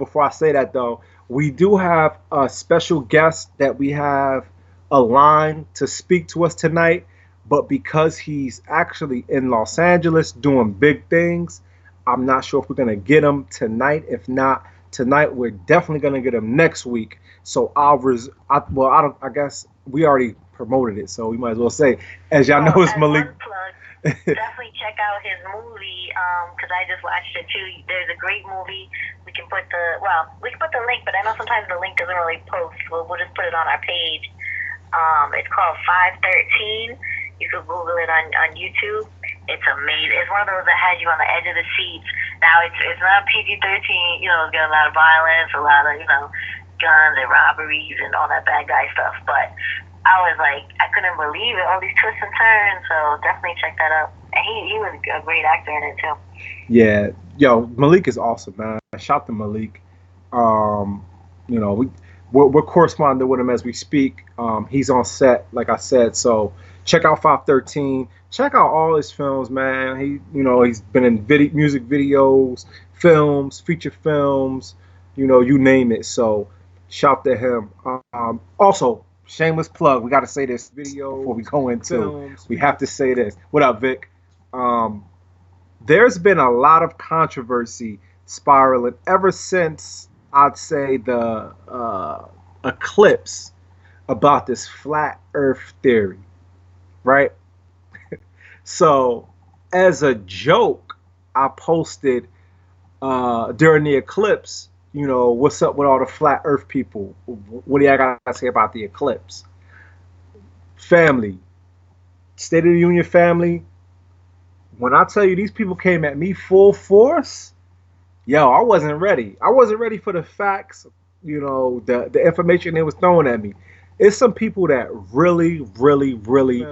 before I say that though, we do have a special guest that we have aligned to speak to us tonight. But because he's actually in Los Angeles doing big things, I'm not sure if we're gonna get him tonight. If not tonight, we're definitely gonna get him next week. So well, I don't. I guess we already promoted it, so we might as well say, as y'all know, it's as Malik. one plug, definitely check out his movie because I just watched it too. There's a great movie. We can put the link, but I know sometimes the link doesn't really post. We'll just put it on our page. It's called 513. You could Google it on YouTube. It's amazing. It's one of those that has you on the edge of the seats. Now it's not PG-13. You know, it's got a lot of violence, a lot of guns and robberies and all that bad guy stuff. But I was like, I couldn't believe it, all these twists and turns. So definitely check that out. And he was a great actor in it too. Yeah, yo, Malik is awesome, man. Shout to Malik. You know, we're corresponding with him as we speak. He's on set, like I said. So check out 513. Check out all his films, man. He's been in music videos, films, feature films, you name it. So shout to him. Also, shameless plug. We got to say this video before we go into films. We have to say this. What up, Vic? There's been a lot of controversy spiraling ever since, I'd say, the eclipse about this flat Earth theory, right? So, as a joke, I posted during the eclipse, what's up with all the flat Earth people? What do y'all got to say about the eclipse? Family, State of the Union family, when I tell you these people came at me full force, yo, I wasn't ready. I wasn't ready for the facts, the information they was throwing at me. It's some people that really, really, really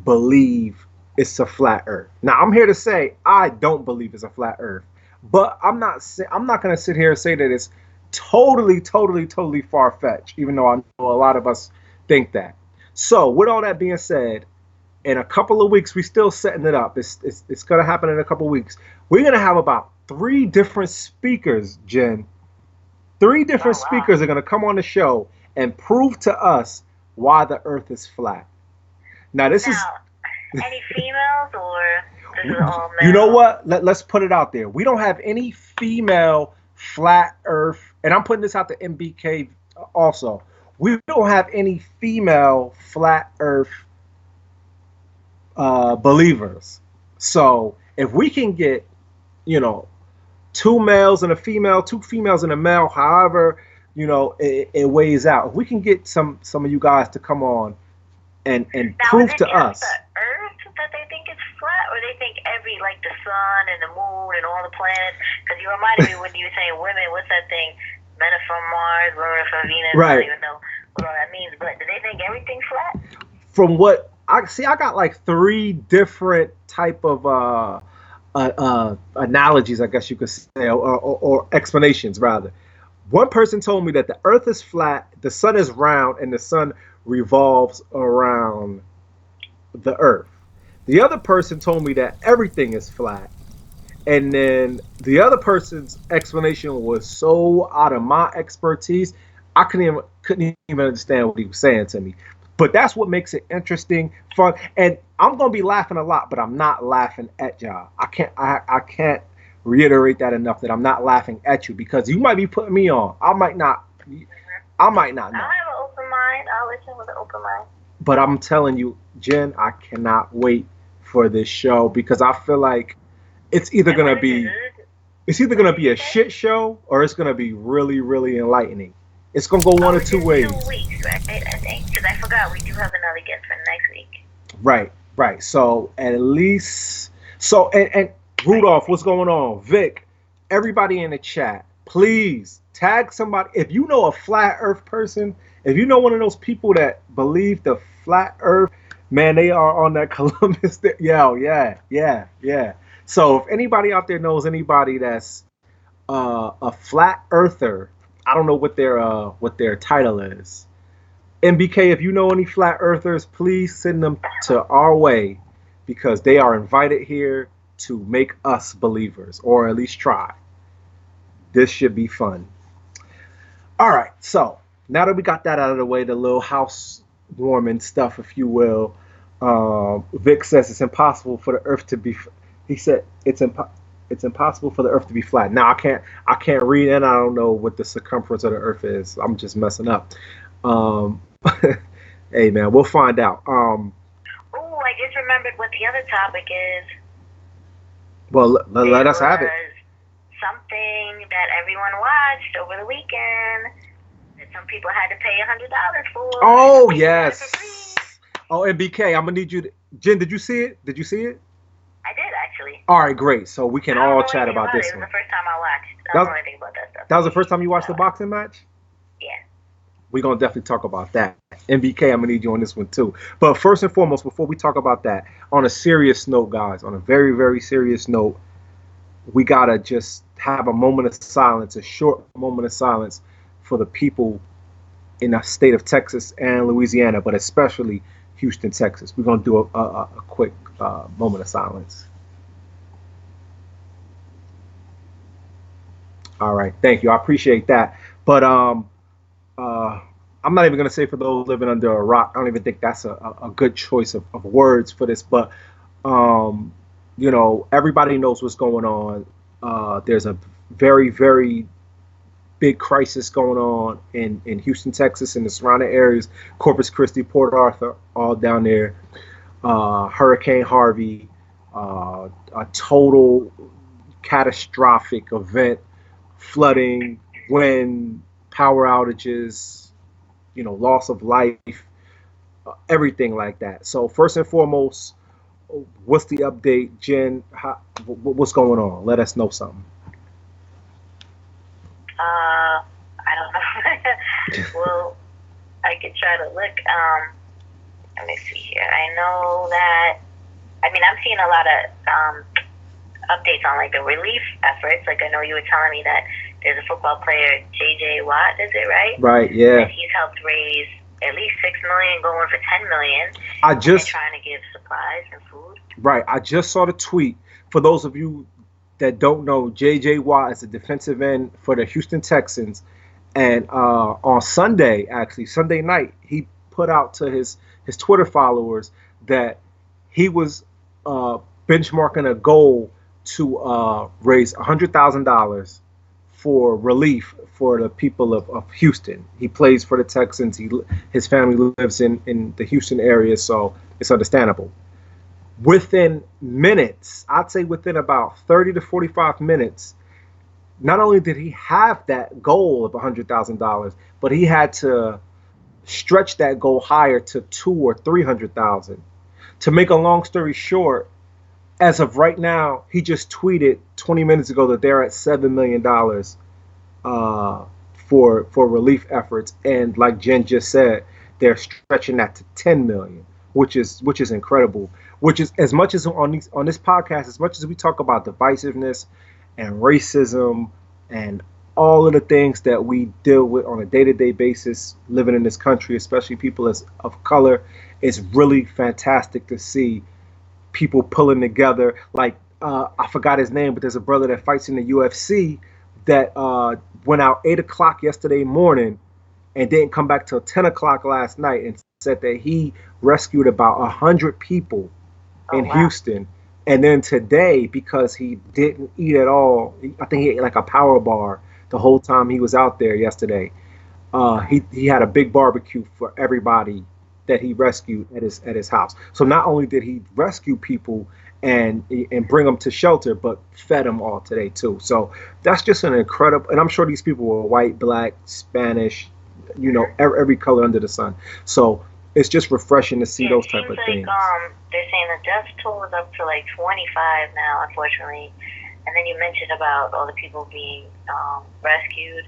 believe it's a flat Earth. Now, I'm here to say I don't believe it's a flat Earth, but I'm not going to sit here and say that it's totally, totally, totally far-fetched, even though I know a lot of us think that. So, with all that being said, in a couple of weeks, we're still setting it up. It's going to happen in a couple of weeks. We're going to have about 3 different speakers, Jen. 3 different speakers are going to come on the show and prove to us why the Earth is flat. Now, this is... Any females or this is all male? You know what? Let's put it out there. We don't have any female flat Earth, and I'm putting this out to NBK also. We don't have any female flat Earth believers. So if we can get, 2 males and a female, 2 females and a male, however, it weighs out. If we can get some of you guys to come on and prove to us. The Earth that they think is flat, or they think the sun and the moon and all the planets? Because you reminded me when you were saying women, what's that thing? Men are from Mars, women are from Venus. Right. I don't even know what all that means. But do they think everything's flat? From what I see, I got like 3 different type of analogies, I guess you could say, or explanations rather. One person told me that the Earth is flat, the sun is round, and the sun revolves around the Earth. The other person told me that everything is flat. And then the other person's explanation was so out of my expertise, I couldn't even understand what he was saying to me. But that's what makes it interesting, fun, and I'm gonna be laughing a lot, but I'm not laughing at y'all. I can't reiterate that enough, that I'm not laughing at you, because you might be putting me on. I might not know. I have an open mind. I'll listen with an open mind. But I'm telling you, Jen, I cannot wait for this show, because I feel like it's either gonna be a shit show, or it's gonna be really, really enlightening. It's gonna go one or 2 ways. 2 weeks, right? I think, because I forgot we do have another guest for next week. Right. So at least, and Rudolph, what's going on? Vic, everybody in the chat, please tag somebody. If you know a flat Earth person, if you know one of those people that believe the flat Earth, man, they are on that Columbus. Yeah. So if anybody out there knows anybody that's a flat earther, I don't know what their title is. NBK, if you know any flat earthers, please send them to our way, because they are invited here to make us believers, or at least try. This should be fun. All right, so now that we got that out of the way, the little house warming stuff, if you will, Vic says it's impossible for the Earth to be. He said it's impossible for the Earth to be flat. Now I can't read and I don't know what the circumference of the Earth is. I'm just messing up. Um, hey man, we'll find out. Oh, I just remembered what the other topic is. Well, let us have it. Something that everyone watched over the weekend that some people had to pay $100 for. Oh yes. Oh, NBK, I'm gonna need you. Jen, did you see it? Did you see it? I did actually. All right, great. So we can all chat about this one. It one. was the first time I watched. I don't know anything about that stuff. That was the first time you watched the boxing match? Yeah. We're going to definitely talk about that. NBK, I'm going to need you on this one too. But first and foremost, before we talk about that, on a serious note, guys, on a very, very serious note, we got to just have a moment of silence, a short moment of silence for the people in the state of Texas and Louisiana, but especially Houston, Texas. We're going to do a quick moment of silence. All right, thank you. I appreciate that. But I'm not even going to say for those living under a rock. I don't even think that's a good choice of words for this. But you know, everybody knows what's going on. There's a very, very big crisis going on in Houston, Texas, and the surrounding areas. Corpus Christi, Port Arthur, all down there. Hurricane Harvey, a total catastrophic event, flooding, wind, power outages, you know, loss of life, everything like that. So first and foremost, what's the update, Jen? What's going on? Let us know something. I don't know. Well, I could try to look. Let me see here. I know that. I mean, I'm seeing a lot of updates on like the relief efforts. Like I know you were telling me that there's a football player, JJ Watt, is it right? Right, yeah. And he's helped raise at least $6 million, going for $10 million. They're trying to give supplies and food. Right. I just saw the tweet. For those of you that don't know, JJ Watt is a defensive end for the Houston Texans, and on Sunday, actually Sunday night, he put out to his Twitter followers that he was benchmarking a goal to raise $100,000 for relief for the people of Houston. He plays for the Texans. His family lives in the Houston area, so it's understandable. Within minutes, I'd say within about 30 to 45 minutes, not only did he have that goal of $100,000, but he had to stretch that goal higher to $200,000 or $300,000. To make a long story short, as of right now, he just tweeted 20 minutes ago that they're at $7 million for relief efforts, and like Jen just said, they're stretching that to $10 million, which is incredible. Which is, as much as on this podcast, as much as we talk about divisiveness and racism and all of the things that we deal with on a day-to-day basis living in this country, especially people of color, it's really fantastic to see people pulling together. Like I forgot his name, but there's a brother that fights in the UFC that went out 8 o'clock yesterday morning and didn't come back till 10 o'clock last night, and said that he rescued about 100 people in Houston. And then today, because he didn't eat at all, I think he ate like a power bar the whole time he was out there yesterday. He had a big barbecue for everybody that he rescued at his house. So not only did he rescue people and bring them to shelter, but fed them all today too. So that's just an incredible. And I'm sure these people were white, black, Spanish, you know, every color under the sun. So it's just refreshing to see those type of things. They're saying the death toll is up to like 25 now, unfortunately. And then you mentioned about all the people being rescued,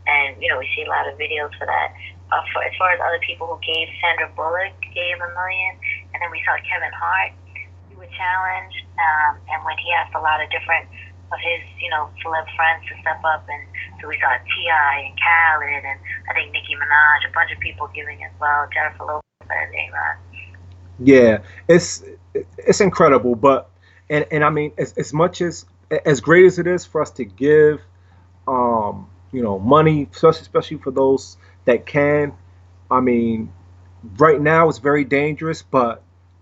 and you know we see a lot of videos for that. As far as other people who gave, Sandra Bullock gave $1 million, and then we saw Kevin Hart do a challenge, and when he asked a lot of different of his, you know, celeb friends to step up, and so we saw T.I. and Khaled, and I think Nicki Minaj, a bunch of people giving as well, Jennifer Lopez, Yeah, it's incredible, but and I mean as much as great as it is for us to give money, especially for those that can. I mean, right now it's very dangerous, but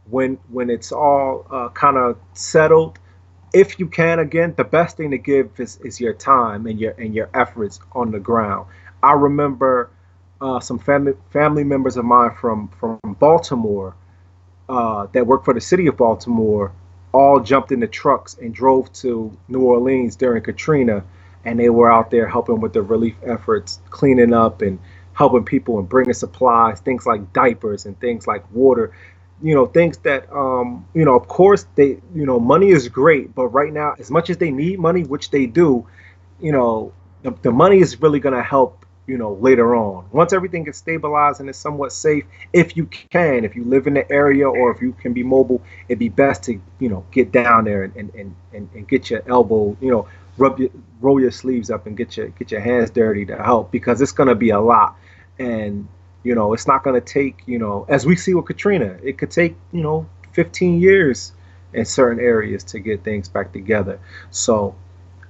when it's all kind of settled, if you can, again, the best thing to give is your time and your efforts on the ground. I remember some family members of mine from Baltimore that worked for the city of Baltimore all jumped into trucks and drove to New Orleans during Katrina, and they were out there helping with the relief efforts, cleaning up and helping people and bringing supplies, things like diapers and things like water, things that, of course money is great, but right now, as much as they need money, which they do, the money is really going to help, later on. Once everything gets stabilized and is somewhat safe, if you live in the area or if you can be mobile, it'd be best to, get down there and get your elbow, rub your, roll your sleeves up and get your hands dirty to help, because it's going to be a lot. And, it's not going to take, as we see with Katrina, it could take, 15 years in certain areas to get things back together. So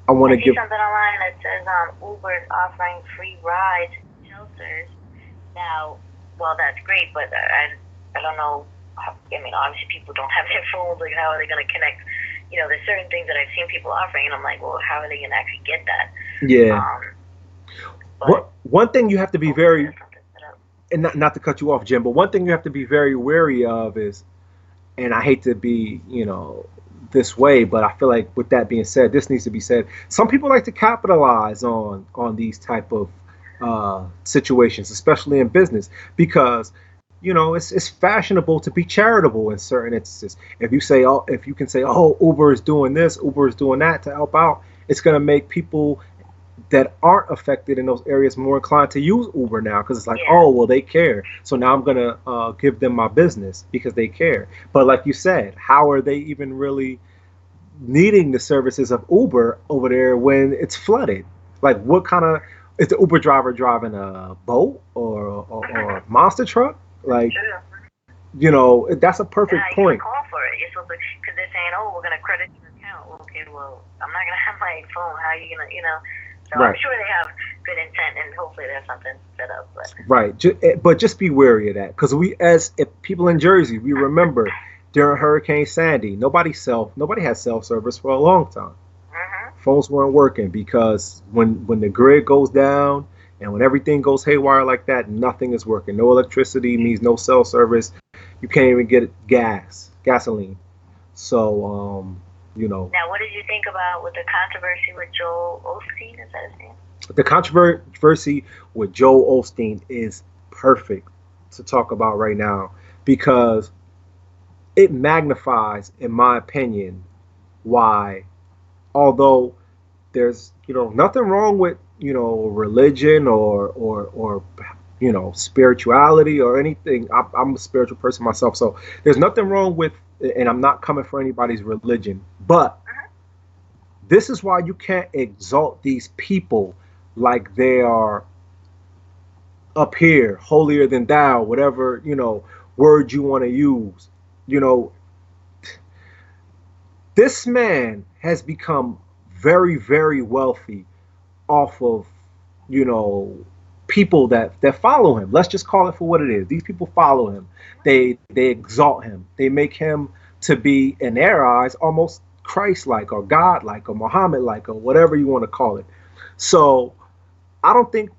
I want to give something online that says Uber is offering free rides to shelters. Now, well, that's great, but I don't know. I mean, obviously people don't have their phones. Like, how are they going to connect? There's certain things that I've seen people offering, and I'm like, well, how are they going to actually get that? Yeah. One thing you have to be very, and not to cut you off, Jim, but one thing you have to be very wary of is, and I hate to be, this way, but I feel like with that being said, this needs to be said. Some people like to capitalize on these type of situations, especially in business, because it's fashionable to be charitable in certain instances. If you can say, oh, Uber is doing this, Uber is doing that to help out, it's going to make people that aren't affected in those areas more inclined to use Uber now, because it's like, oh, well, they care. So now I'm going to give them my business because they care. But like you said, how are they even really needing the services of Uber over there when it's flooded? Like, what kind of, is the Uber driver driving a boat or a monster truck? Like, that's a perfect point. Call for it. You're supposed to, because they're saying, oh, we're going to credit your account. Okay, well, I'm not going to have my phone. How are you going to, So right. I'm sure they have good intent, and hopefully there's something set up. But. Right, but just be wary of that, because as people in Jersey, we remember during Hurricane Sandy, nobody had cell service for a long time. Mm-hmm. Phones weren't working because when the grid goes down and when everything goes haywire like that, nothing is working. No electricity means no cell service. You can't even get gasoline. So Now, what did you think about with the controversy with Joel Osteen? Is that his name? The controversy with Joel Osteen is perfect to talk about right now, because it magnifies, in my opinion, why, although there's nothing wrong with religion or spirituality or anything. I'm a spiritual person myself, so there's nothing wrong with, and I'm not coming for anybody's religion, but this is why you can't exalt these people like they are up here, holier than thou, whatever word you want to use. This man has become very, very wealthy off of people that follow him. Let's just call it for what it is. These people follow him. They exalt him. They make him to be, in their eyes, almost Christ-like or God-like or Muhammad-like or whatever you want to call it. So I think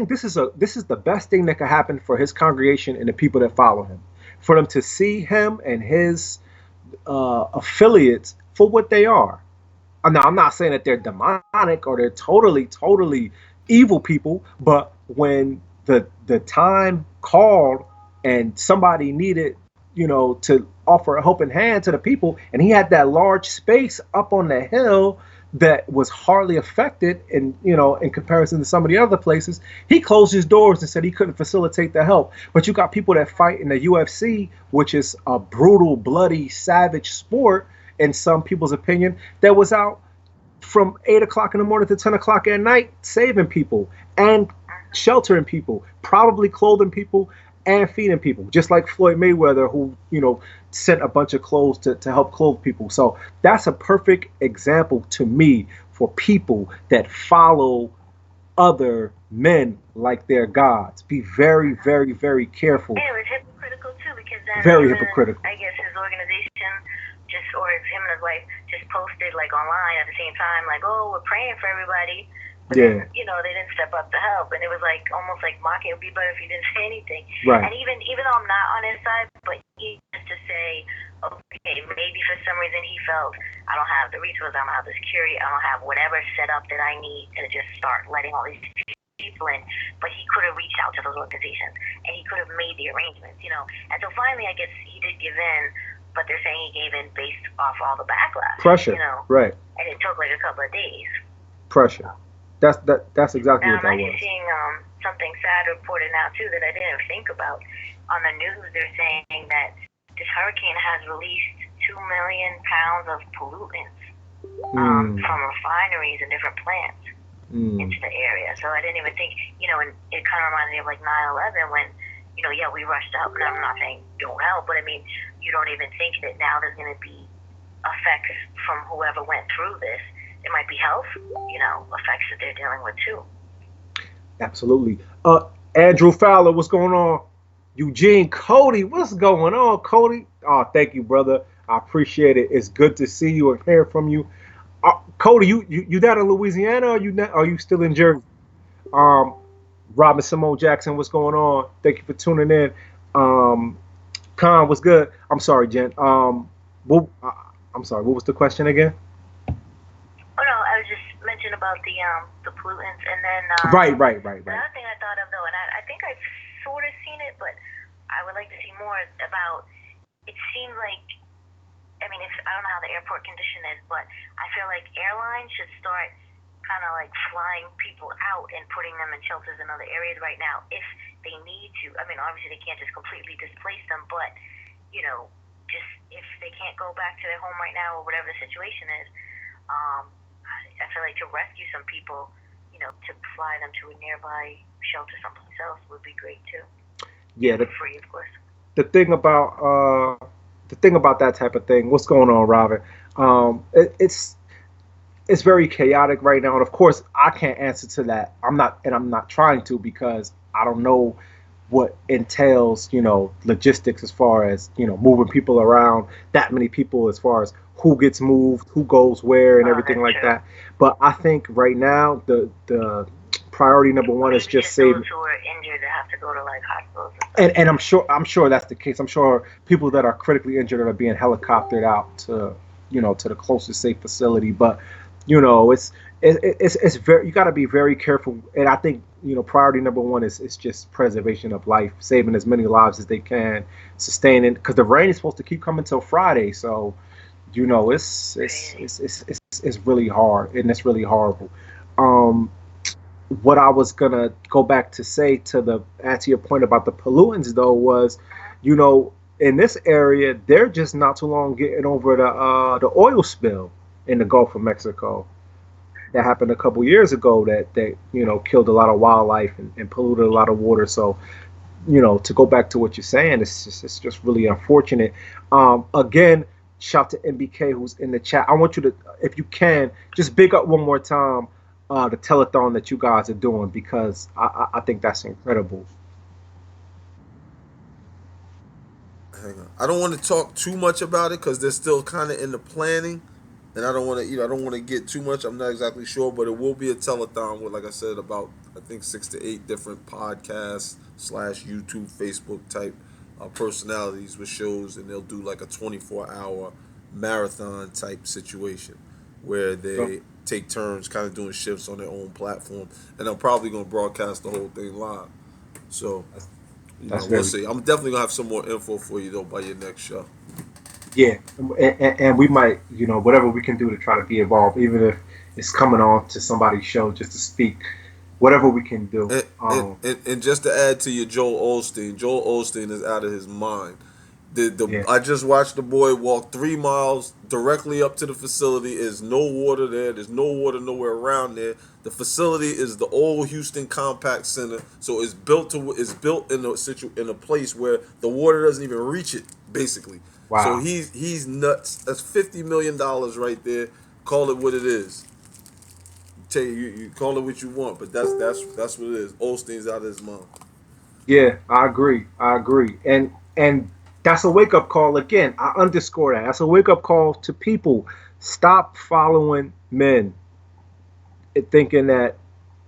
this is the best thing that could happen for his congregation and the people that follow him, for them to see him and his affiliates for what they are. Now, I'm not saying that they're demonic or they're totally evil people, but when the time called and somebody needed, to offer a helping hand to the people, and he had that large space up on the hill that was hardly affected in comparison to some of the other places, he closed his doors and said he couldn't facilitate the help. But you got people that fight in the UFC, which is a brutal, bloody, savage sport, in some people's opinion, that was out from 8 o'clock in the morning to 10 o'clock at night, saving people and sheltering people, probably clothing people and feeding people, just like Floyd Mayweather, who, sent a bunch of clothes to help clothe people. So that's a perfect example to me for people that follow other men like their gods. Be very, very, very careful. And it was hypocritical too, because then very hypocritical. I guess his organization just, or him and his wife just posted like online at the same time, like, oh, we're praying for everybody. But then, they didn't step up to help, and it was like almost like mocking. It would be better if you didn't say anything. Right. And even though I'm not on his side, but just to say, okay, maybe for some reason he felt I don't have the resources, I don't have the security, I don't have whatever set up that I need to just start letting all these people in. But he could have reached out to those organizations, and he could have made the arrangements, And so finally, I guess he did give in. But they're saying he gave in based off all the backlash. Pressure. Right. And it took like a couple of days. Pressure. That's exactly what that was. I'm actually seeing something sad reported now too that I didn't think about. On the news, they're saying that this hurricane has released 2 million pounds of pollutants from refineries and different plants into the area. So I didn't even think, and it kind of reminded me of like 9/11 when, we rushed up. And I'm not saying don't help, but I mean, you don't even think that now there's going to be effects from whoever went through this. It might be health, effects that they're dealing with too. Absolutely. Andrew Fowler, what's going on? Eugene Cody, what's going on, Cody? Oh, thank you, brother. I appreciate it. It's good to see you and hear from you. Cody, you down in Louisiana, or are you still in Jersey? Robin Simone Jackson, what's going on? Thank you for tuning in. Khan, what's good? I'm sorry, Jen. I'm sorry. What was the question again? Oh no, I was just mentioning about the pollutants, and then right. The other thing I thought of though, and I think I've sort of seen it, but I would like to see more about. It seems like, I mean, I don't know how the airport condition is, but I feel like airlines should start kind of like flying people out and putting them in shelters in other areas right now if they need to. I mean, obviously they can't just completely displace them, but just if they can't go back to their home right now or whatever the situation is. I feel like to rescue some people, to fly them to a nearby shelter someplace else would be great too. Yeah, free, of course. The thing about that type of thing. What's going on, Robin? It's very chaotic right now, and of course, I can't answer to that. I'm not trying to because I don't know what entails, logistics as far as moving people around. That many people as far as who gets moved, who goes where, and everything like that. But I think right now the priority number one is just saving. Those who are injured that have to go to like hospitals. And I'm sure that's the case. I'm sure people that are critically injured are being helicoptered out to to the closest safe facility. But it's very, you got to be very careful. And I think priority number one is just preservation of life, saving as many lives as they can, sustaining, because the rain is supposed to keep coming till Friday. So it's really hard, and it's really horrible. What I was gonna go back to say to answer your point about the pollutants though was, in this area they're just not too long getting over the oil spill in the Gulf of Mexico that happened a couple years ago that killed a lot of wildlife and polluted a lot of water. So to go back to what you're saying, it's just really unfortunate. Again, shout to NBK who's in the chat. I want you to, if you can, just big up one more time the telethon that you guys are doing, because I think that's incredible. Hang on. I don't want to talk too much about it because they're still kind of in the planning, and I don't want to, I don't want to get too much. I'm not exactly sure, but it will be a telethon with, like I said, about I think 6 to 8 different podcasts / YouTube, Facebook type personalities with shows, and they'll do like a 24-hour marathon type situation where they take turns kind of doing shifts on their own platform, and I'm probably going to broadcast the whole thing live. So we'll see. I'm definitely going to have some more info for you though by your next show. Yeah, and we might, whatever we can do to try to be involved, even if it's coming on to somebody's show just to speak, whatever we can do. And just to add to your Joel Osteen is out of his mind. I just watched the boy walk 3 miles directly up to the facility. There's no water there. There's no water nowhere around there. The facility is the old Houston Compact Center, so it's built in a place where the water doesn't even reach it, basically. Wow. So he's nuts. That's $50 million right there. Call it what it is. you call it what you want, but that's what it is. Osteen's out of his mind. Yeah, I agree. I agree. And that's a wake up call again. I underscore that. That's a wake up call to people. Stop following men thinking that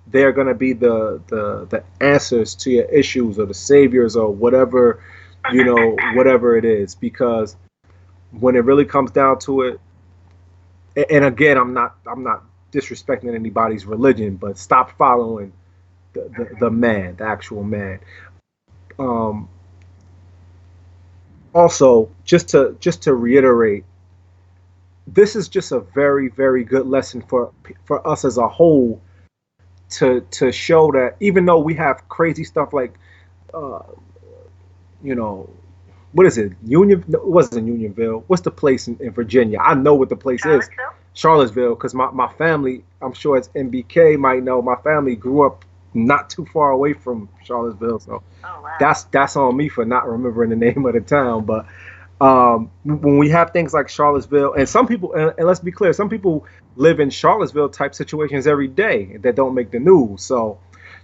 they're gonna be the answers to your issues or the saviors or whatever, whatever it is. Because when it really comes down to it, and again, I'm not disrespecting anybody's religion, but stop following the man, the actual man. Um, Also, just to reiterate, this is just a very very good lesson for us as a whole to show that even though we have crazy stuff like uh, you know what is it, Union, no, it wasn't Unionville, what's the place in Virginia, I know what the place is, Charlottesville? Charlottesville, because my family, I'm sure as NBK might know, my family grew up not too far away from Charlottesville, so Oh, wow. that's on me for not remembering the name of the town. But when we have things like Charlottesville, and some people, and let's be clear, some people live in Charlottesville type situations every day that don't make the news. So,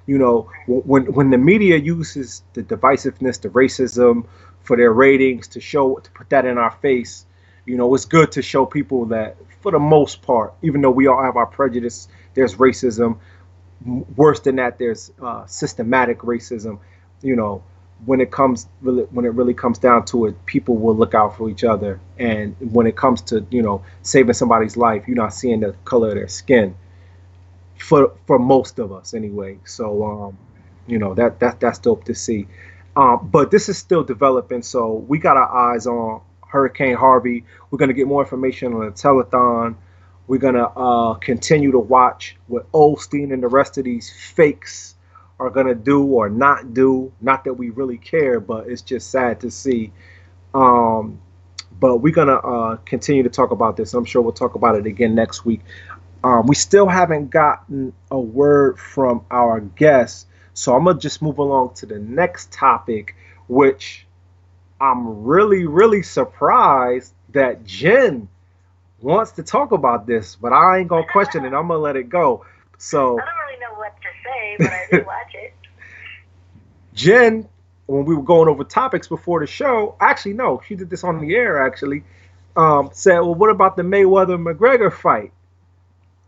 when the media uses the divisiveness, the racism for their ratings to put that in our face, it's good to show people that for the most part, even though we all have our prejudice, there's racism. Worse than that, there's systematic racism. You know, when it really comes down to it, people will look out for each other. And when it comes to saving somebody's life, you're not seeing the color of their skin for most of us anyway. So that's dope to see. But this is still developing, so we got our eyes on Hurricane Harvey. We're gonna get more information on the telethon. We're gonna continue to watch what Osteen and the rest of these fakes are gonna do or not do. Not that we really care, but it's just sad to see. Um, but we're gonna continue to talk about this. I'm sure we'll talk about it again next week. We still haven't gotten a word from our guests, so I'm gonna just move along to the next topic, which I'm really, really surprised that Jenn wants to talk about this, but I ain't gonna question it. I'm gonna let it go. So I don't really know what to say, but I did watch it. Jenn, when we were going over topics before the show, actually no, she did this on the air actually. Said, well, what about the Mayweather McGregor fight?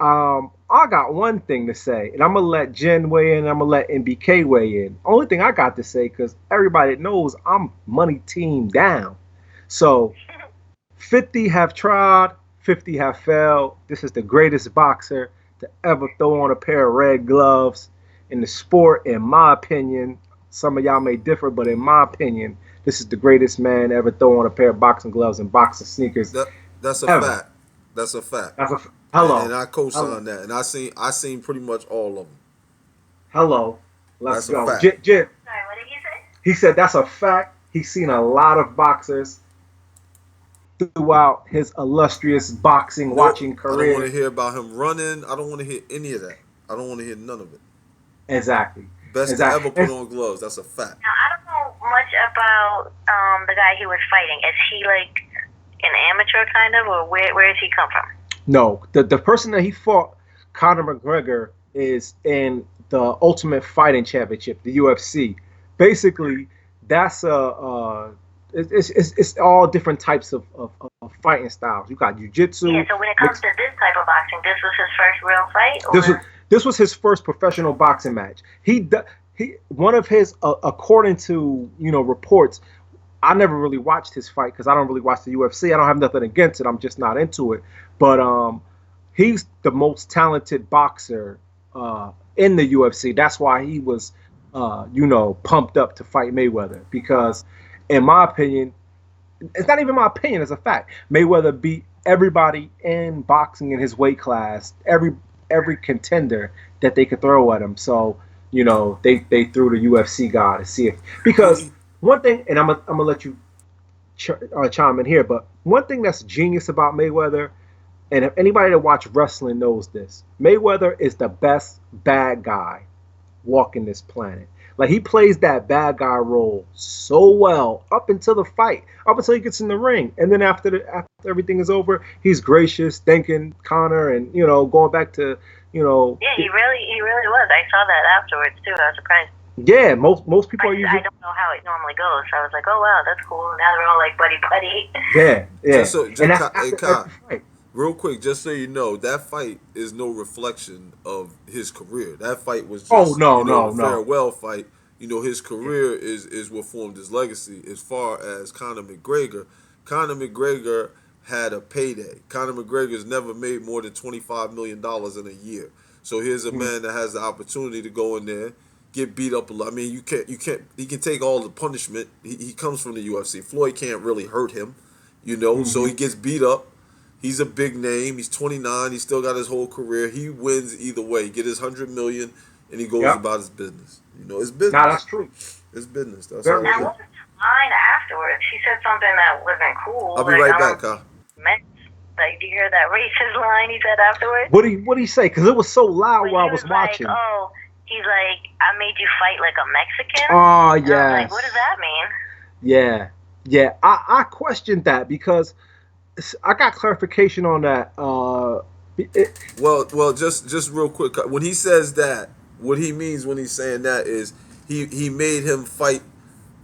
I got one thing to say, and I'm gonna let Jenn weigh in. I'm gonna let NBK weigh in. Only thing I got to say, because everybody knows I'm money team down. So 50 have tried, 50 have failed. This is the greatest boxer to ever throw on a pair of red gloves in the sport, in my opinion. Some of y'all may differ, but in my opinion, this is the greatest man ever throw on a pair of boxing gloves and boxing sneakers That's a ever. fact. That's a fact. That's a And hello, I hello, co-sign that. And I seen pretty much all of them. hello. Let's That's a go. fact. Sorry, what did you say? He said that's a fact. He's seen a lot of boxers throughout his illustrious boxing Nope. watching I don't want to career. hear about him running. I don't want to hear any of that. I don't want to hear none of it. Exactly. Best to Exactly. ever put on gloves. That's a fact. Now, I don't know much about the guy he was fighting. Is he like an amateur kind of, or where does he come from? No, the person that he fought, Conor McGregor, is in the Ultimate Fighting Championship, the UFC. Basically, that's it's all different types of fighting styles. You got Yeah, jujitsu. so when it comes to this type of boxing, this was his first real fight, This was or this was his first professional boxing match. He one of his according to reports. I never really watched his fight because I don't really watch the UFC. I don't have nothing against it. I'm just not into it. But he's the most talented boxer in the UFC. That's why he was pumped up to fight Mayweather because, in my opinion, it's not even my opinion, it's a fact. Mayweather beat everybody in boxing in his weight class, every contender that they could throw at him. So, they threw the UFC guy to see if because one thing, and I'm gonna let you chime in here, but one thing that's genius about Mayweather, and if anybody that watch wrestling knows this, Mayweather is the best bad guy walking this planet. Like he plays that bad guy role so well up until the fight, up until he gets in the ring, and then after everything is over, he's gracious, thanking Connor, and going back You know, Yeah, he really was. I saw that afterwards too. I was surprised. yeah, most people are I usually. don't know how it normally goes. So I was like, oh wow, that's cool. Now they're all like buddy buddy. Yeah, yeah, Just so, and just that's hey, after Kai, every fight. real quick, just so you know, that fight is no reflection of his career. That fight was Oh just, no, a no, no. farewell fight. His Yeah. career is what formed his legacy. As far as Conor McGregor had a payday. Conor McGregor's never made more than $25 million in a year. So here's a Mm, man that has the opportunity to go in there, get beat up a lot. I mean, you can't. He can take all the punishment. He comes from the UFC. Floyd can't really hurt him, So mm-hmm. he gets beat up. He's a big name. He's 29. He's still got his whole career. He wins either way. Get his 100 million, and he goes Yep. about his business. It's Now business. that's true. It's business. That's all Very it That is. true. was fine afterwards. She said something that wasn't cool. I'll be Like right I back, don't huh? meant. Like, do you hear that racist line he said afterwards? What do you say? Because it was so loud When while he I was was like, watching. oh, he's like, I made you fight like a Mexican. Oh And I was like, what does yes, that mean? yeah, yeah. I questioned that because I got clarification on that. It, Well, just real quick. When he says that, what he means when he's saying that is he made him fight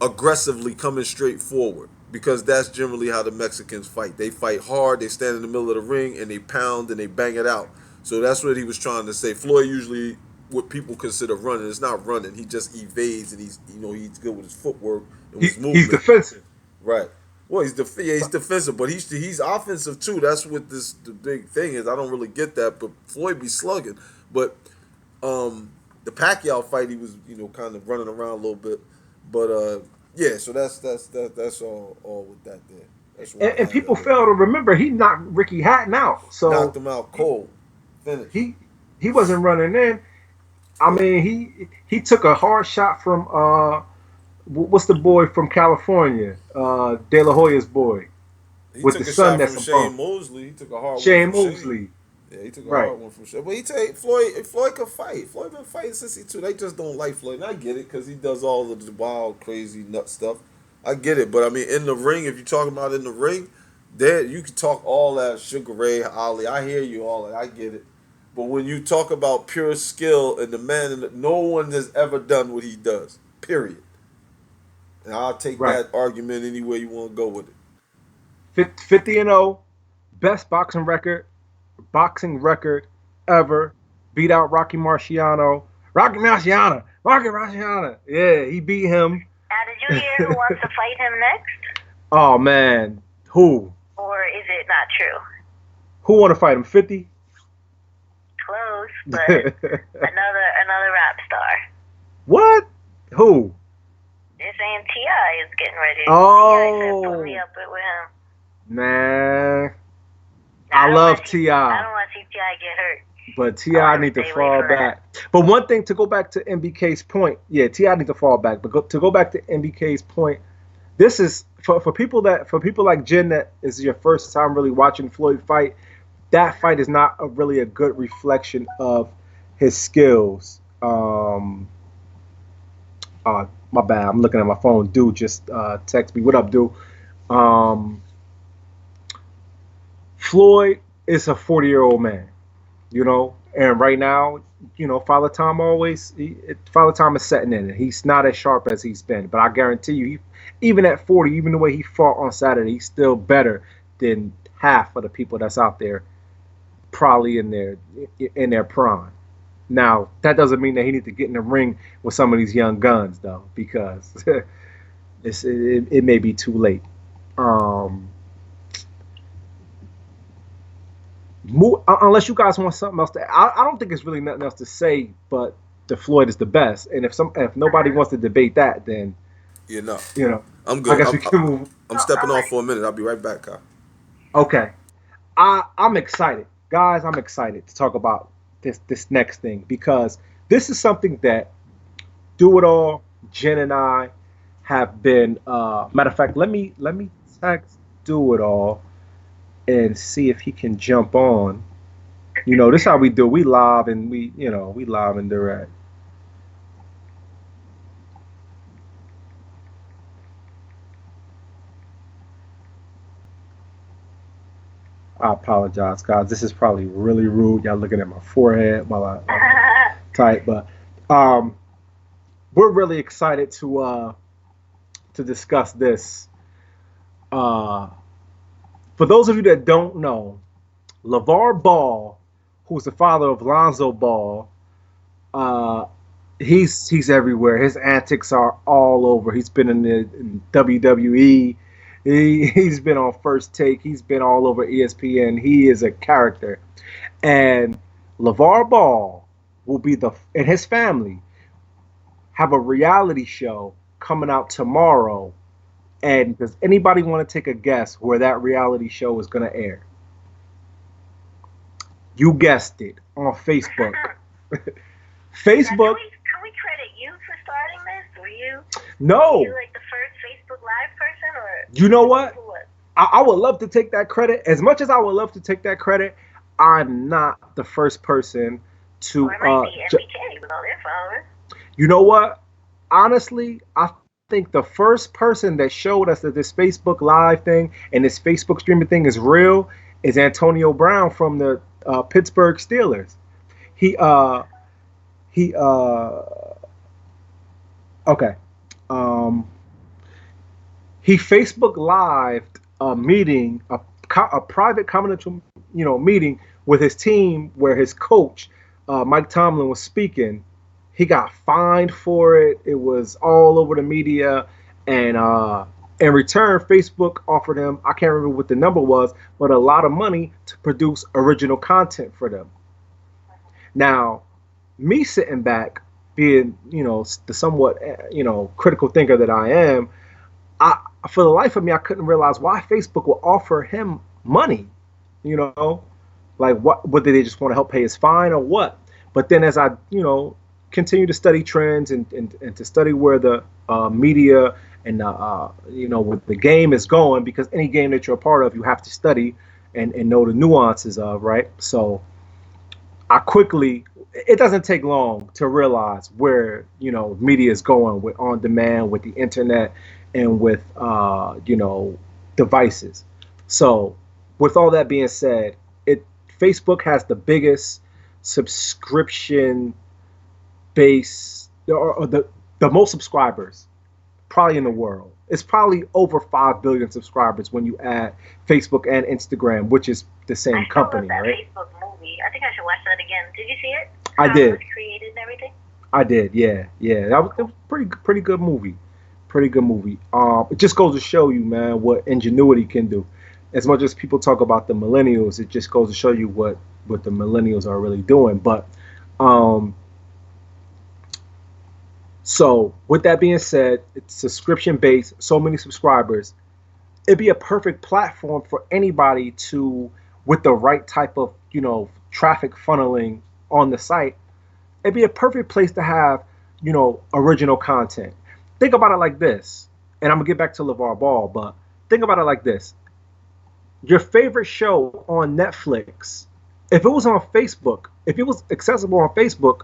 aggressively, coming straight forward, because that's generally how the Mexicans fight. They fight hard. They stand in the middle of the ring and they pound and they bang it out. So that's what he was trying to say. Floyd usually what people consider running. It's not running. He just evades and he's good with his footwork and with his he's movement. defensive. Right. Well, he's defensive, but he's offensive too. That's what the big thing is. I don't really get that, but Floyd be slugging. But the Pacquiao fight, he was kind of running around a little bit. But yeah, so that's all with that there. That's why And I have it people like fail that. to remember he knocked Ricky Hatton out. Knocked So him out he cold, finish. he, he wasn't running in. I Yeah, mean, he took a hard shot from what's the boy from California? De La Hoya's boy he with the took a son shot that's from a Shane bump. Mosley. He took a hard one Shane from Shane. Mosley. Yeah, he took a Right. hard one from Shane. But he take Floyd. Floyd could fight. Floyd been fighting since he too. They just don't like Floyd. And I get it because he does all of the wild, crazy, nut stuff. I get it, but I mean, in the ring, if you're talking about in the ring, there you can talk all that Sugar Ray Ali. I hear you all that. I get it. But when you talk about pure skill and the man, no one has ever done what he does. Period. And I'll take Right. that argument any way you want to go with it. 50-0, best boxing record ever. Beat out Rocky Marciano. Rocky Marciano. Yeah, he beat him. Now, did you hear who wants to fight him next? Oh man, who? Or is it not true? Who want to fight him? 50. Close, but another rap star. What? Who? They're saying T.I. is getting ready. T.I. said put Oh me up with him. man, Now, I love I Ti, don't want to see T.I. get hurt. but I Ti want him need to to stay away fall from that. back. But one thing to go back to NBK's point, yeah, Ti need to fall back. But to go back to NBK's point, this is for people like Jen that is your first time really watching Floyd fight. That fight is not really a good reflection of his skills. My bad. I'm looking at my phone. Dude just text me. What up, dude? Um, Floyd is a 40-year-old man, and right now, Father Time Father Time is setting in, and he's not as sharp as he's been. But I guarantee you, even at 40, even the way he fought on Saturday, he's still better than half of the people that's out there, probably in their prime. Now, that doesn't mean that he needs to get in the ring with some of these young guns, though, because it may be too late. Um, unless you guys want something else I don't think it's really nothing else to say, but the Floyd is the best. And if nobody wants to debate that, then Yeah, no, you know, I'm I good. guess we can move. I'm Oh, stepping all off right. for a minute. I'll be right back, Kyle. Okay, I'm excited, guys. I'm excited to talk about this next thing because this is something that Do It All, Jen and I have been. Matter of fact, let me text Do It All and see if he can jump on. This is how we do. We live and we live and direct. I apologize, guys. This is probably really rude. Y'all looking at my forehead while I'm tight, but um, we're really excited to discuss this. Uh, for those of you that don't know, LaVar Ball, who's the father of Lonzo Ball, uh, he's everywhere. His antics are all over. He's been in WWE. He's been on First Take. He's been all over ESPN. He is a character. And LaVar Ball will be and his family have a reality show coming out tomorrow. And does anybody want to take a guess where that reality show is going to air? You guessed it, on Facebook. Facebook. Can we credit you for starting this? No. Were you like the first Facebook Live person, or you know what? I would love to take that credit. As much as I would love to take that credit, I'm not the first person to. Or it might be NBK with all their followers. You know what? Honestly, I think the first person that showed us that this Facebook Live thing and this Facebook streaming thing is real is Antonio Brown from the Pittsburgh Steelers. He okay. He Facebook Lived a meeting, a private confidential, meeting with his team where his coach, Mike Tomlin, was speaking. He got fined for it. It was all over the media, and in return, Facebook offered him, I can't remember what the number was, but a lot of money to produce original content for them. Now, me sitting back, being, the somewhat, critical thinker that I am, for the life of me, I couldn't realize why Facebook would offer him money, like what, whether they just want to help pay his fine or what. But then as I, continue to study trends and to study where the media and, where the game is going, because any game that you're a part of, you have to study and know the nuances of, right? So I quickly, it doesn't take long to realize where, media is going with on demand, with the internet, and with, devices. So with all that being said, Facebook has the biggest subscription base, or the most subscribers probably in the world. It's probably over 5 billion subscribers when you add Facebook and Instagram, which is the same company, that right? Facebook movie. I think I should watch that again. Did you see it? I did. How it was created and everything? I did, yeah. It was pretty good movie. Pretty good movie. It just goes to show you, man, what ingenuity can do. As much as people talk about the millennials, it just goes to show you what the millennials are really doing. But so with that being said, it's subscription based, so many subscribers. It'd be a perfect platform for anybody to, with the right type of, traffic funneling on the site, it'd be a perfect place to have, original content. Think about it like this, and I'm gonna get back to LaVar Ball, but think about it like this. Your favorite show on Netflix, if it was on Facebook, if it was accessible on Facebook,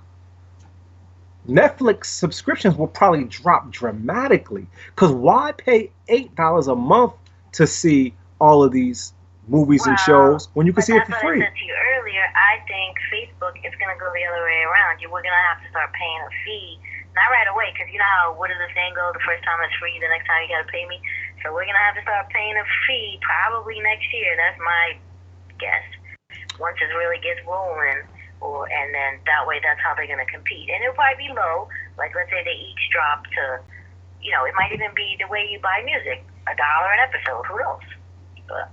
Netflix subscriptions will probably drop dramatically. Because why pay $8 a month to see all of these movies and shows when you can see it for free? That's what I said to you earlier. I think Facebook is going to go the other way around. We're going to have to start paying a fee. Not right away, because you know how, what does the saying go? The first time it's free, the next time you got to pay me. So we're going to have to start paying a fee probably next year. That's my guess. Once it really gets rolling. And then that way, that's how they're going to compete. And it'll probably be low. Like, let's say they each drop to, it might even be the way you buy music, $1 an episode. Who knows? But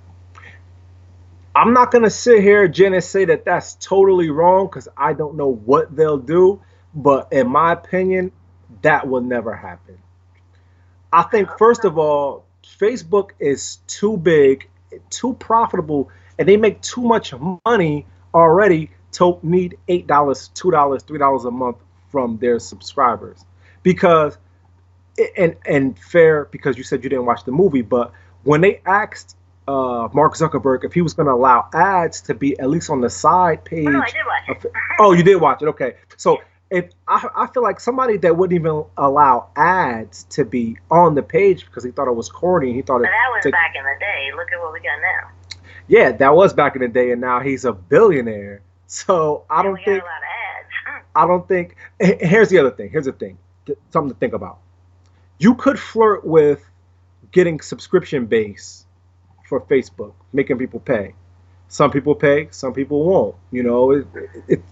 I'm not going to sit here, Jen, and say that that's totally wrong, because I don't know what they'll do. But in my opinion, that will never happen. I think, first of all, Facebook is too big, too profitable, and they make too much money already to need $8, $2, $3 a month from their subscribers. Because, and fair, because you said you didn't watch the movie, but when they asked Mark Zuckerberg if he was going to allow ads to be at least on the side page. Oh, no, I did watch it. Oh, you did watch it. Okay. So I feel like somebody that wouldn't even allow ads to be on the page because he thought it was corny. He thought but that was back in the day. Look at what we got now. Yeah, that was back in the day, and now he's a billionaire. So I And don't we got think a lot of ads. I don't think. Here's the other thing. Here's the thing. Something to think about. You could flirt with getting subscription base for Facebook, making people pay. Some people pay, some people won't. You know,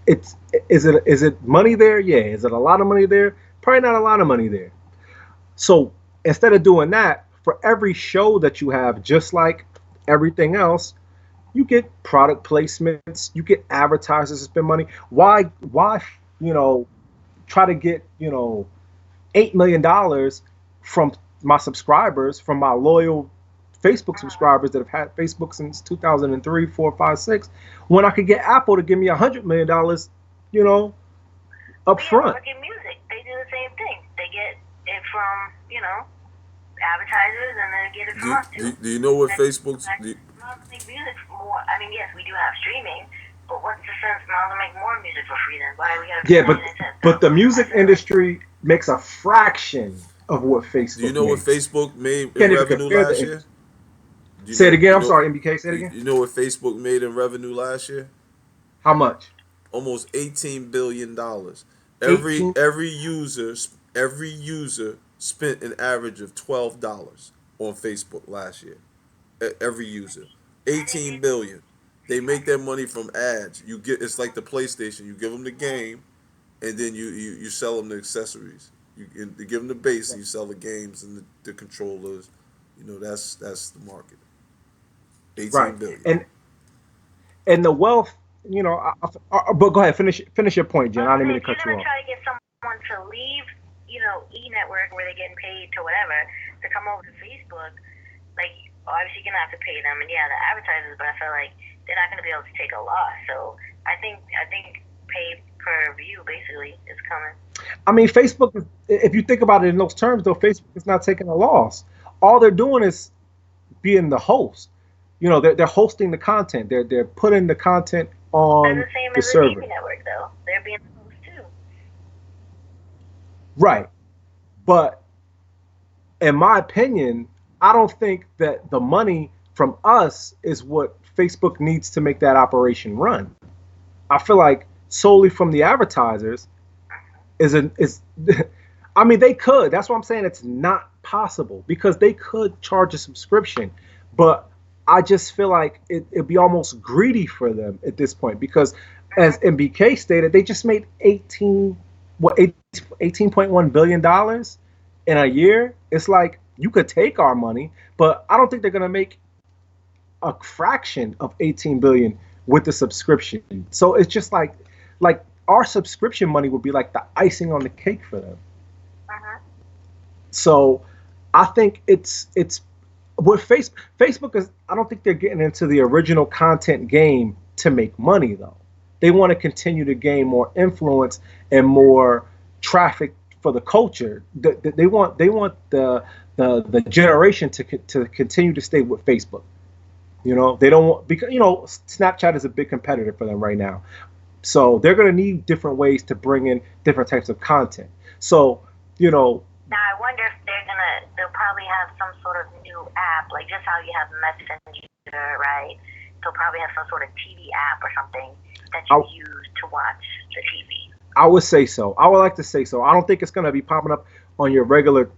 it's is it money there? Yeah. Is it a lot of money there? Probably not a lot of money there. So instead of doing that, for every show that you have, just like everything else, you get product placements, you get advertisers to spend money. Why, you know, try to get, $8 million from my subscribers, from my loyal Facebook subscribers that have had Facebook since 2003, 4, 5, 6, when I could get Apple to give me $100 million, you know, up But yeah, front. look at music. They do the same thing. They get it from, advertisers, and then get it from us too. Do you know what And Facebook's? make music more. I mean, yes, we do have streaming, but what's the sense? Might as well make more music for free then. Why do we gotta pay Yeah, 99 cents? but the I music feel like industry makes a fraction of what Do you Facebook know what makes. Facebook made in Can't even revenue compare last the year? industry. Do you Say it know? again. I'm sorry, MBK. Say it again. You know what Facebook made in revenue last year? How much? Almost $18 billion. Every 18. every user every user spent an average of $12 on Facebook last year. Every user, 18 billion. They make their money from ads. You get It's like the PlayStation. You give them the game, and then you sell them the accessories. You give them the base, and you sell the games and the controllers. That's the market. Right. 18 billion. And the wealth, but go ahead, finish your point, Jen. I didn't mean If to you're cut you gonna off. try to get someone to leave, e-network where they're getting paid to whatever, to come over to Facebook, like obviously you're gonna have to pay them, and yeah, the advertisers. But I feel like they're not gonna be able to take a loss. So I think pay per view basically is coming. I mean, Facebook, if you think about it in those terms, though, Facebook is not taking a loss. All they're doing is being the host. They're hosting the content. They're putting the content That's on the same the as the server. TV network, though. They're being the host too. Right. But in my opinion, I don't think that the money from us is what Facebook needs to make that operation run. I feel like solely from the advertisers is I mean, they could. That's what I'm saying. It's not possible because they could charge a subscription, but I just feel like it'd be almost greedy for them at this point because, as MBK stated, they just made 18.1 billion dollars in a year. It's like you could take our money, but I don't think they're gonna make a fraction of 18 billion with the subscription. So it's just like our subscription money would be like the icing on the cake for them. Uh-huh. So I think it's with Facebook is, I don't think they're getting into the original content game to make money though. They want to continue to gain more influence and more traffic for the culture. They want the generation to continue to stay with Facebook. They don't want, because Snapchat is a big competitor for them right now. So they're going to need different ways to bring in different types of content. So, Now I wonder if they'll probably have some sort of new app, like just how you have Messenger, right? They'll probably have some sort of TV app or something that you use to watch the TV. I would say so. I would like to say so. I don't think it's going to be popping up on your regular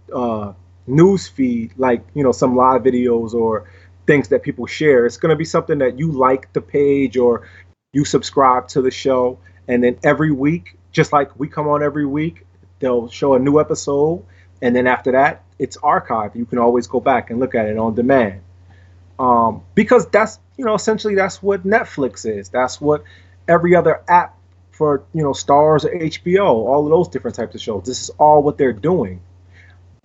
news feed, like, some live videos or things that people share. It's going to be something that you like the page or you subscribe to the show. And then every week, just like we come on every week, they'll show a new episode. And then after that, it's archived. You can always go back and look at it on demand. Because that's, essentially that's what Netflix is. That's what every other app for, Stars or HBO, all of those different types of shows. This is all what they're doing.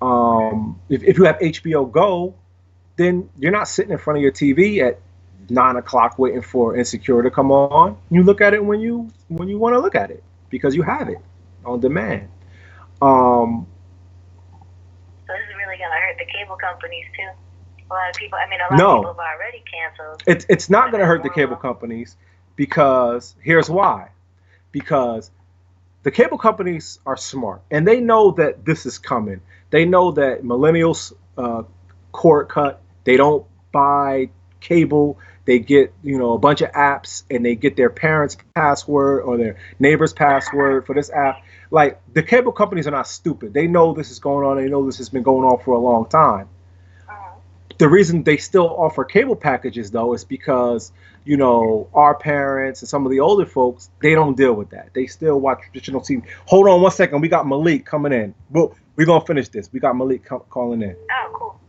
If you have HBO Go, then you're not sitting in front of your TV at 9 o'clock waiting for Insecure to come on. You look at it when you want to look at it because you have it on demand. So this is really gonna hurt the cable companies too. A lot of people. I mean, a lot of No, people have already canceled. it's not going to hurt the cable companies because here's why. Because the cable companies are smart and they know that this is coming. They know that millennials cord cut. They don't buy cable, they get, you know, a bunch of apps, and they get their parents' password or their neighbor's password for this app. Like, the cable companies are not stupid. They know this is going on. They know this has been going on for a long time. The reason they still offer cable packages, though, is because, you know, our parents and some of the older folks, they don't deal with that. They still watch traditional TV. Hold on one second. We got Malik coming in. We're going to finish this. We got Malik calling in. Oh, cool.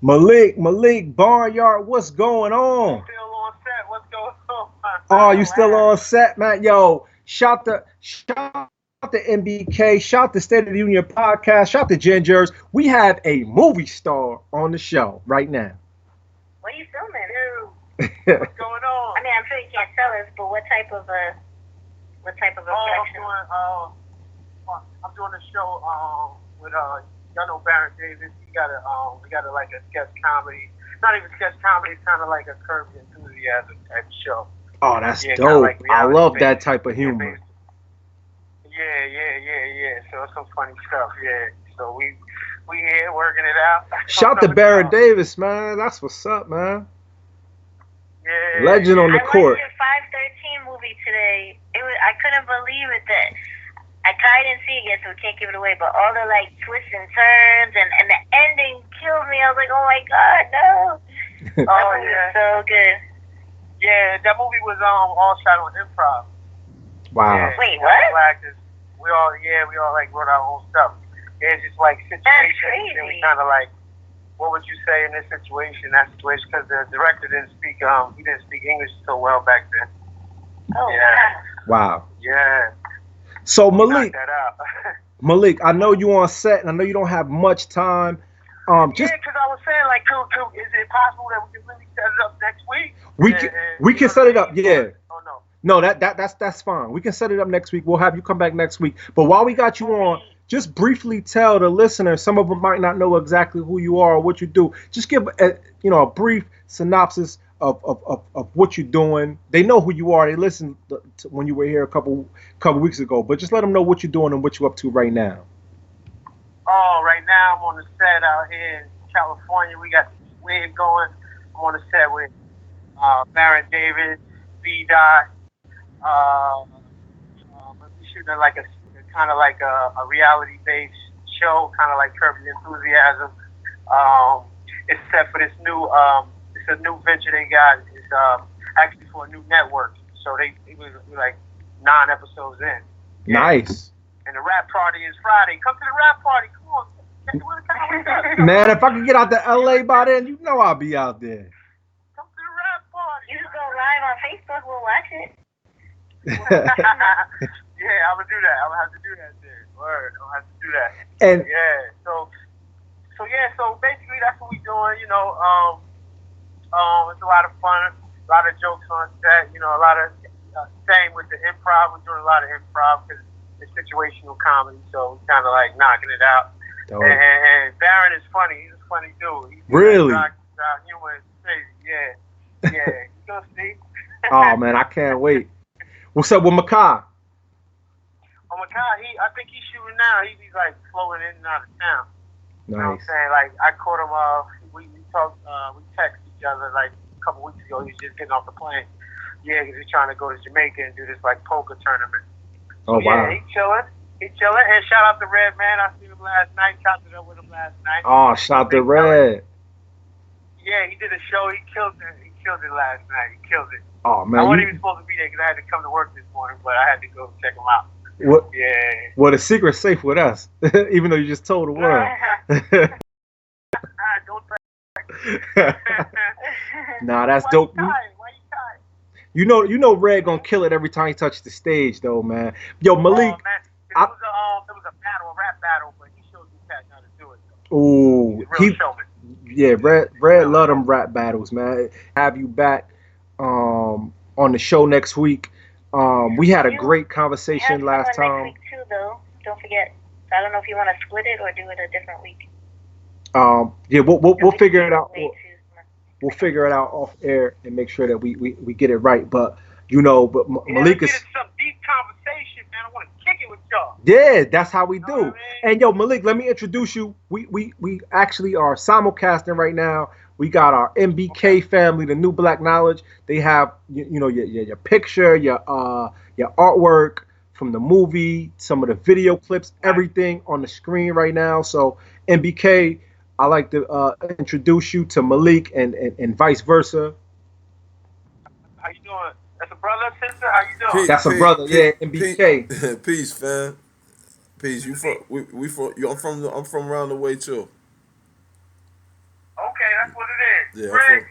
Malik, Barnyard, what's going on? Still on set. What's going on? Oh, you still on set, man? Yo, shout to NBK, shout to State of the Union podcast, shout to Jenn. We have a movie star on the show right now. What are you filming? What's going on? I mean, I'm sure you can't tell us, but what type of a production? I'm doing a show with y'all know Baron Davis. We got like a sketch comedy. Not even sketch comedy. It's kind of like a Curb Your Enthusiasm type show. Oh, that's dope. Like I love that type of humor. Yeah. So it's some funny stuff. Yeah. So we here working it out. Shout to Baron Davis, man. That's what's up, man. Yeah. Legend on the court. I watched your 513 movie today. I couldn't believe it that I didn't see it yet, so we can't give it away. But all the like twists and turns and the ending killed me. I was like, oh my god, no. Oh yeah. So good. Yeah, that movie was all shot on improv. Wow. Yeah, wait, what? Actors. We all like wrote our own stuff. Yeah, it's just like situations, and we kind of like, what would you say in this situation, that situation? Because the director didn't speak English so well back then. Oh, yeah. Wow. Yeah. So Malik, I know you on set, and I know you don't have much time. Yeah, because I was saying, like, is it possible that we can really set it up next week? We can set it up. Yeah. Oh no. No, that's fine. We can set it up next week. We'll have you come back next week. But while we got you on, just briefly tell the listeners. Some of them might not know exactly who you are or what you do. Just give a brief synopsis of what you're doing. They know who you are. They listened to when you were here a couple weeks ago. But just let them know what you're doing and what you're up to right now. Oh, right now I'm on the set out here in California. We got this wave going. I'm on the set with Baron Davis, B-Dot. We're shooting like a kind of like a reality-based show, kind of like Curb Your Enthusiasm. It's set for this new, it's a new venture they got. It's actually for a new network. So we're like 9 episodes in. Yeah. Nice. And the rap party is Friday. Come to the rap party. Come on. Man, if I could get out to LA by then, you know I'll be out there. Come to the rap party. You can go live on Facebook. We'll watch it. Yeah, I'm gonna do that. I'm gonna have to do that there. Word, I'm gonna have to do that. And yeah, so basically that's what we're doing. You know, it's a lot of fun, a lot of jokes on set. You know, a lot of same with the improv. We're doing a lot of improv because it's situational comedy, so we're kind of like knocking it out. And Baron is funny. He's a funny dude. Really? Humor is crazy. Yeah. You gonna see? Oh man, I can't wait. What's up with Makai? Oh, Makai, I think he's shooting now. He's like floating in and out of town. Nice. You know what I'm saying? Like, I caught him, we talked, we texted each other like a couple weeks ago. He was just getting off the plane. Yeah, because he's trying to go to Jamaica and do this like poker tournament. Oh, wow. Yeah, he's chilling. And shout out to Red, man. I seen him last night. Chopped it up with him last night. Oh, shout out to Red. Yeah, he did a show. He killed it. He killed it last night. He killed it. Oh, man. I wasn't even supposed to be there because I had to come to work this morning, but I had to go check him out. What? Yeah. Well, the secret's safe with us, even though you just told the world. Don't Nah, that's Why dope. Why you tired? You know, Red gonna kill it every time he touches the stage, though, man. Yo, Malik. It was a rap battle, but he showed you how to do it. Ooh, Real showman. Yeah, Red love them rap battles, man. Have you back on the show next week. We had a great conversation last time. Next week too, though. Don't forget. So I don't know if you want to split it or do it a different week. Yeah, we'll figure it out. We'll figure it out off air and make sure that we get it right. But Malik is some deep conversation, man. man. I want to kick it with y'all. Yeah, that's how we do. You know what I mean? And yo, Malik, let me introduce you. We actually are simulcasting right now. We got our NBK family, the New Black Knowledge. They have you know your picture, your artwork from the movie, some of the video clips, everything on the screen right now. So NBK, I like to introduce you to Malik and vice versa. How you doing? That's a brother, sister. How you doing? That's a brother, yeah, NBK. Peace, fam. Peace. You from we from you? I'm from around the way too. Okay, that's what it is. Yeah, Greg,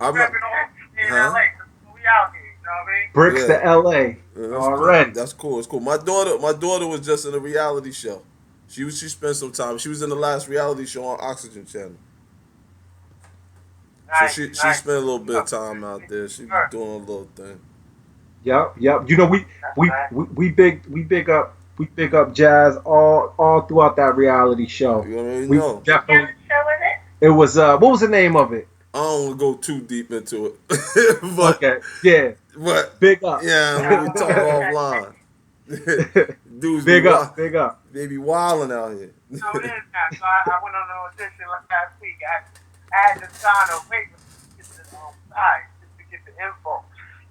I'm not. in LA. We out here. You know what I mean? Bricks Yeah. to LA. Yeah, that's Already. cool. That's cool. It's cool. My daughter was just in a reality show. She spent some time. She was in the last reality show on Oxygen Channel. Nice, So she nice. spent a little bit of time out there. She was doing a little thing. Yep. You know we big up Jazz all throughout that reality show. You already We know. definitely. What show was it? It was what was the name of it? I don't want to go too deep into it. But, Okay. Yeah. But Big up. yeah, we talk offline. Dudes Big up. Big up. They be wilding out here. So it is now. So I went on an audition last week. I had to sign a waiver to get the side just to get the info.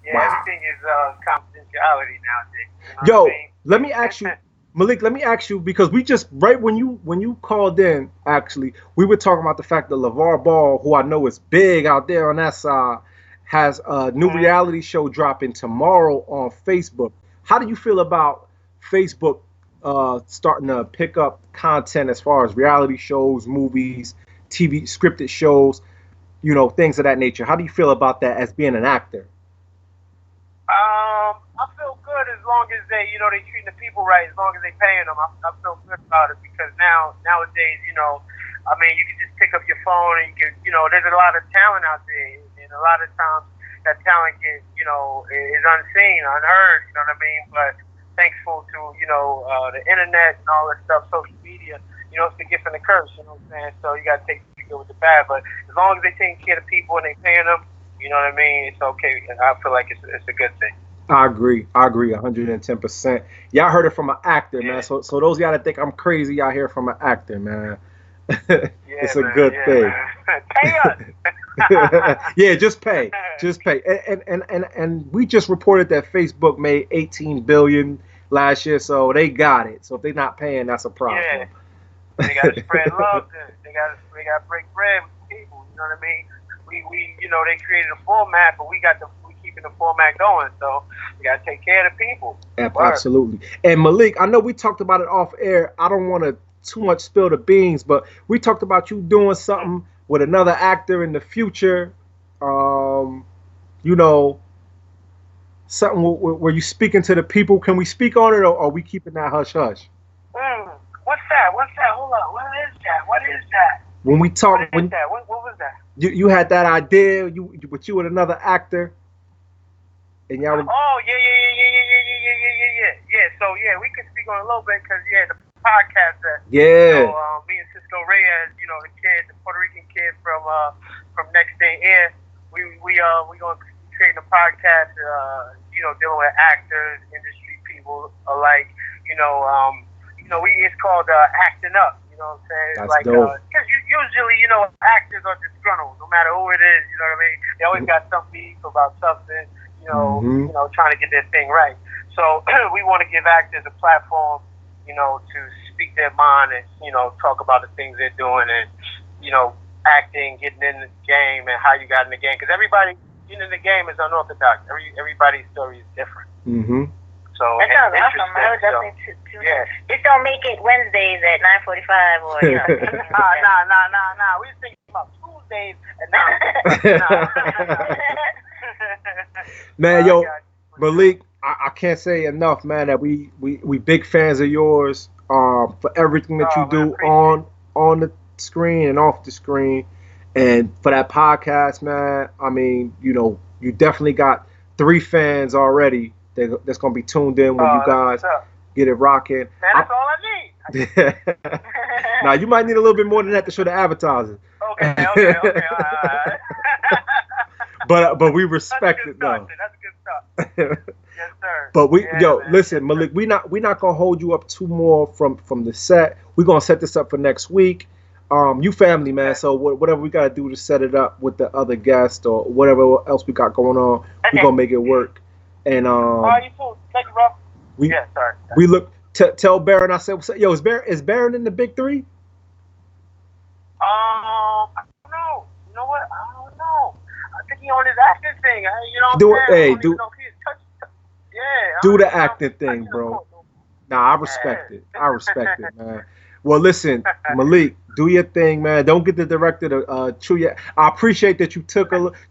Yeah, Wow. everything is confidentiality nowadays. You know Yo, what I mean? let me ask you, Malik. Let me ask you because we just right when you called in, actually, we were talking about the fact that LaVar Ball, who I know is big out there on that side, has a new reality show dropping tomorrow on Facebook. How do you feel about Facebook starting to pick up content as far as reality shows, movies, TV, scripted shows, things of that nature? How do you feel about that as being an actor? I feel good as long as they treating the people right, as long as they paying them. I feel good about it because nowadays, you can just pick up your phone and you can, there's a lot of talent out there, and a lot of times that talent is unseen, unheard, you know what I mean? But thankful to, the internet and all that stuff, social media, it's the gift and the curse, you know what I'm saying? So you got to take the good with the bad, but as long as they taking care of the people and they paying them, you know what I mean? It's okay. I feel like it's a good thing. I agree 110%. Y'all heard it from an actor, man. So those of y'all that think I'm crazy, y'all hear it from an actor, man. It's a good thing. Pay us. Yeah, just pay. And we just reported that Facebook made $18 billion last year, so they got it. So if they're not paying, that's a problem. Yeah. They gotta spread love. They gotta break bread with people. You know what I mean? We they created a format, but we keeping the format going. So we gotta take care of the people. Absolutely. And Malik, I know we talked about it off air. I don't want to too much spill the beans, but we talked about you doing something with another actor in the future. Something where you speaking to the people. Can we speak on it, or are we keeping that hush hush? What's that? Hold on. What is that? When we talk, what was that? You had that idea, with you and another actor, and y'all. Oh yeah. So we could speak on it a little bit because the podcast that me and Cisco Reyes, the Puerto Rican kid from Next Day Air, we gonna create a podcast, dealing with actors, industry people alike, it's called Acting Up. You know what I'm saying? That's dope. Because usually, actors are disgruntled, no matter who it is. You know what I mean? They always got some beef about something. Trying to get their thing right. So we want to give actors a platform, to speak their mind and talk about the things they're doing and acting, getting in the game, and how you got in the game. Because everybody getting in the game is unorthodox. Everybody's story is different. Mm-hmm. So that sounds awesome. I would definitely just don't make it Wednesdays at 9:45 or Nah. We was thinking about Tuesdays at 9. Man, Malik, I can't say enough, man, that we big fans of yours for everything that you do on the screen and off the screen, and for that podcast, man. I mean, you definitely got 3 fans already that's gonna be tuned in when you guys get it rocking. Man, that's all I need. Now you might need a little bit more than that to show the advertising. Okay, all right. But we respect it though. That's good stuff. Yes, sir. But man. listen, Malik, we not gonna hold you up too more from the set. We're gonna set this up for next week. You family, man. So whatever we gotta do to set it up with the other guest or whatever else we got going on, we're gonna make it work. And you too. Thank you, bro. Sorry. We look. Tell Baron I said, yo, is Baron in the big three? I don't know. You know what? I don't know. I think he on his acting thing. You know what I'm saying? Do the acting thing, bro. Nah, I respect it. I respect it, man. Well, listen, Malik, do your thing, man. Don't get the director to chew your. I appreciate that you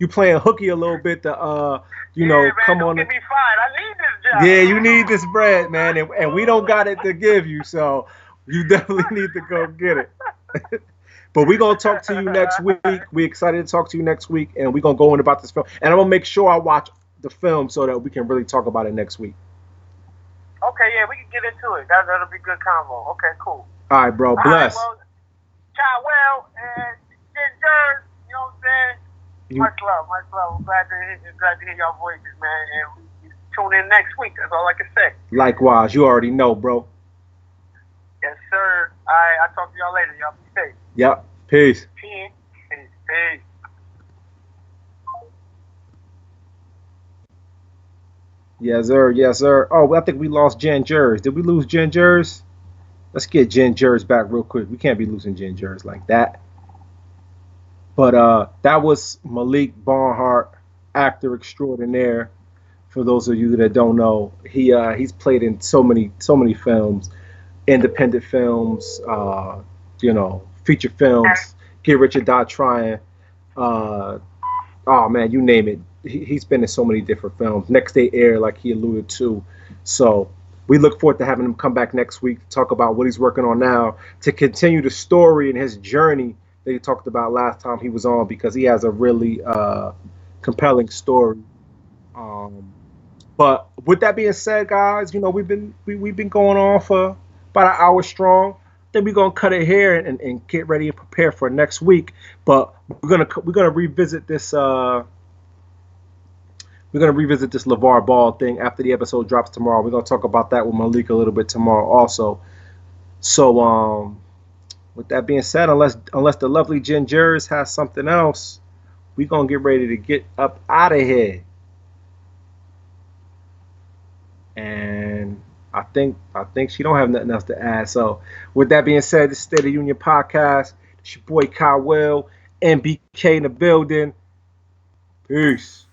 playing hooky a little bit to man, come don't on. Get me fired. I need this job. Yeah, you need this bread, man, and we don't got it to give you, so you definitely need to go get it. But we're going to talk to you next week. We're excited to talk to you next week, and we're going to go in about this film. And I'm going to make sure I watch the film so that we can really talk about it next week. Okay, yeah, we can get into it. That'll be good convo. Okay, cool. All right, bro. Bless. All right, well, child well, and Jerzey, you know what I'm saying? Much love. I'm glad to hear y'all voices, man. And we tune in next week. That's all I can say. Likewise. You already know, bro. Yes, sir. All right, I'll talk to y'all later. Y'all be safe. Yep. Peace. Peace. Yes, sir. Yes, sir. Oh, I think we lost Jerzey. Did we lose Jerzey? Let's get Jerzey back real quick. We can't be losing Jerzey like that. But that was Malik Barnhart, actor extraordinaire. For those of you that don't know, he's played in so many films, independent films, feature films, Get Rich or Die Trying. Oh man, you name it. He's been in so many different films. Next Day Air, like he alluded to. So we look forward to having him come back next week to talk about what he's working on now, to continue the story and his journey that he talked about last time he was on, because he has a really compelling story. But with that being said, guys, we've been going on for about an hour strong. Then we're gonna cut it here and get ready and prepare for next week. But we're gonna revisit this. We're gonna revisit this LaVar Ball thing after the episode drops tomorrow. We're gonna talk about that with Malik a little bit tomorrow also. So with that being said, unless the lovely Jenn Jerzey has something else, we're gonna get ready to get up out of here. And I think she don't have nothing else to add. So with that being said, this is State of Union Podcast. It's your boy Kyle Will, NBK in the building. Peace.